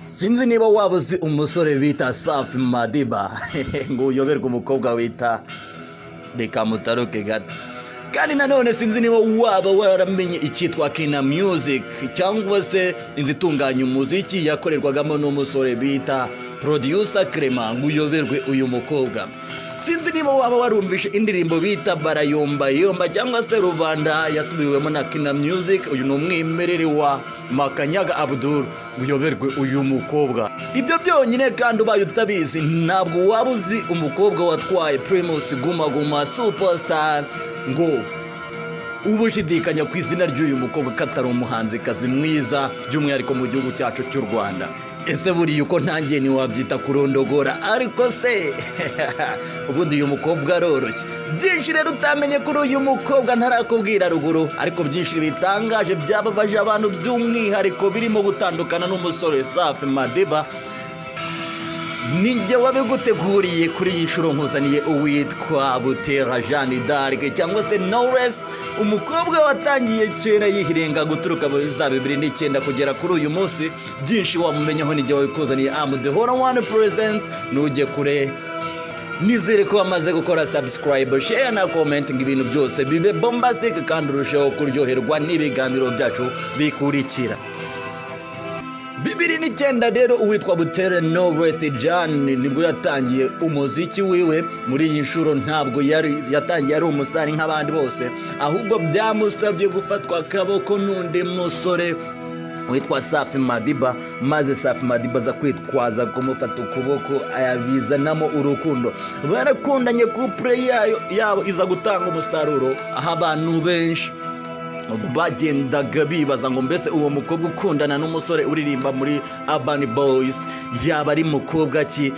Sinzi niba waba uzi umusore bita Safi Madiba ngo uyoberwe umukobwa wita reka mutaruke gato. Kandi nanone sinzi niba waba waramenye icyitwa Kina Music cyangwa se inzu itunganya umuziki yakorerwagamo n'umusore bita Producer Clement ngo uyoberwe uyu mukobwa. Sinzi niba waba warumvishe indirimbo bita Barayomba Yomba cyangwa se Rubanda yasubiwemo na Kina Music. Uyu ni umwimerere wa Makanyaga Abdul uyoberwe uyu mukobwa. Ibyo byonyine kandi ubaye utabizi ntabwo waba uzi umukobwa watwaye Primus Guma Guma Superstar ngo ubushidikanya ku izina ry'uyu mukobwa katari umuhanzikazi mwiza by'umwihariko mu gihugu cyacu cy'u Rwanda. Ese buriya uko ntangiye ntiwabyita kurondogora, ariko se ubundi uyu mukobwa aroroshye. Byinshi rero utamenye kuri uyu mukobwa ntarakubwira ruguru, ariko byinshi bitangaje byababaje abantu by'umwihariko birimo gutandukana n'umusore Safi Madiba. Ninjye wabiguteguriye kuri iyi nshuro nkuzaniye uwitwa Butera Jeanne d'Arc cyangwa se Knowless, umukobwa watangiye kera yihirenga guturuka muri za 2009 kugera kuri uyu munsi. Byinshi wamumenyaho ninjye wabikuzaniye. Am the whole one present. Nujye kure nizere ko wamaze gukora subscribe, share na comment ngo ibintu byose bibe bombastic kandi urusheho kuryoherwa n'ibiganiro byacu bikurikira. 2009 rero uwitwa Butera Knowless Jeanne nibwo yatangiye umuziki wiwe. Muri iyi nshuro ntabwo yatangiye ari umusari nk'abandi bose, ahubwo byamusabye gufatwa akaboko n'undi musore witwa Safi Madiba, maze Safi Madiba za kwitwaza kumufata ukuboko ayabizanamo urukundo. Barakundanye, couple yabo iza gutanga umusaruro, aho abantu benshi bagendaga bibaza ngo mbese uwo mukobwa ukundana n'umusore uririmba muri Urban Boys yaba ari mukobwa ki.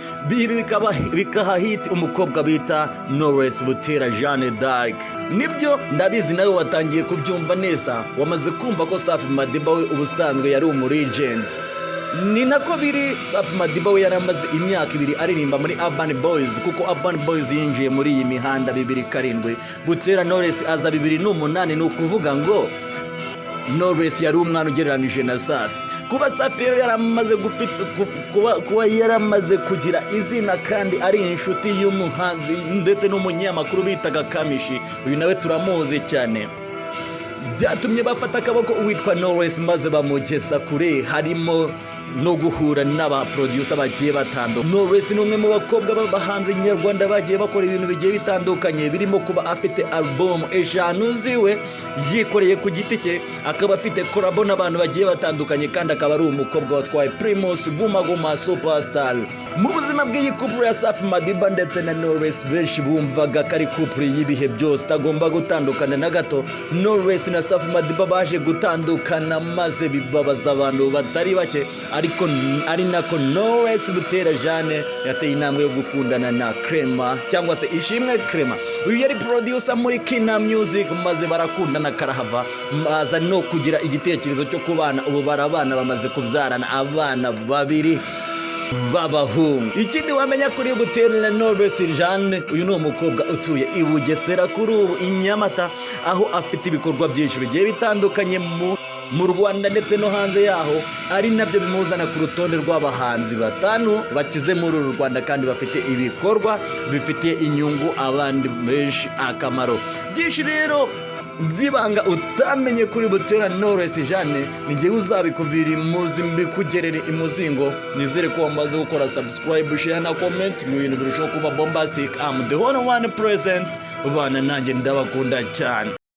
Bikaha hit umukobwa bita Knowless Butera Jeanne d'Arc. Nibyo ndabizi nawe watangiye kubyumva neza, wamaze kumva ko Safi Madiba we ubusanzwe yari umurigent. Ni nako biri. Safi Madiba we yaramaze imyaka 2 aririmba muri Urban Boys, kuko Urban Boys yinjiye muri iyi mihanda 2007. Butera Knowless aza 2008. ni ukuvuga ngo Knowless yari umwana ugereranije na Safi. Kuba Safi rero yaramaze kuba yaramaze kugira izina kandi ari inshuti y'umuhanzi ndetse n'umunyamakuru bitaga Kamishi, uyu nawe turamuzi cyane, byatumye bafata akaboko uwitwa Knowless maze bamugeza kure, harimo no guhura n'aba producer bagiye batandukanye. Knowless ni umwe mu bakobwa b'abahanzi nyarwanda bagiye bakora ibintu bigiye bitandukanye, birimo kuba afite album 5 ziwe yikoreye ku giti cye, akaba afite collabo n'abantu bagiye batandukanye, kandi akaba ari umukobwa watwaye Primus Guma Guma Superstar. Mu buzima bw'iyi couple ya Safi Madiba ndetse na Knowless, benshi bumvaga ko ari couple y'ibihe byose itagomba gutandukana na gato. Knowless na Safi Madiba baje gutandukana maze bibabaza abantu batari bake, ariko ari nako Knowless Butera Jeanne yateye intambwe yo gukundana na Clement cyangwa se Ishimwe Clement. Uyu yari producer muri Kina Music, maze barakundana karahava, maza no kugira igitekerezo cyo kubana. Ubu barabana, bamaze kubyarana abana 2 b'abahungu. Ikindi wamenya kuri Butera Knowless Jeanne, uyu ni umukobwa utuye i Bugesera kuri ubu i Nyamata, aho afite ibikorwa byinshi bigiye bitandukanye mu Rwanda ndetse no hanze yaho, ari nabyo bimuzana ku rutonde rw'abahanzi 5 bakize muri uru Rwanda kandi bafite ibikorwa bifitiye inyungu abandi benshi akamaro. Byinshi rero byibanga utamenye kuri Butera Knowless Jeanne, ninjye uzabikuvira imuzi mbikugerere imuzingo. Nizere ko wamaze gukora subscribe, share na comment mu bintu birushaho kuba bombastic. Am the whole one present. Bana nanjye ndabakunda cyane.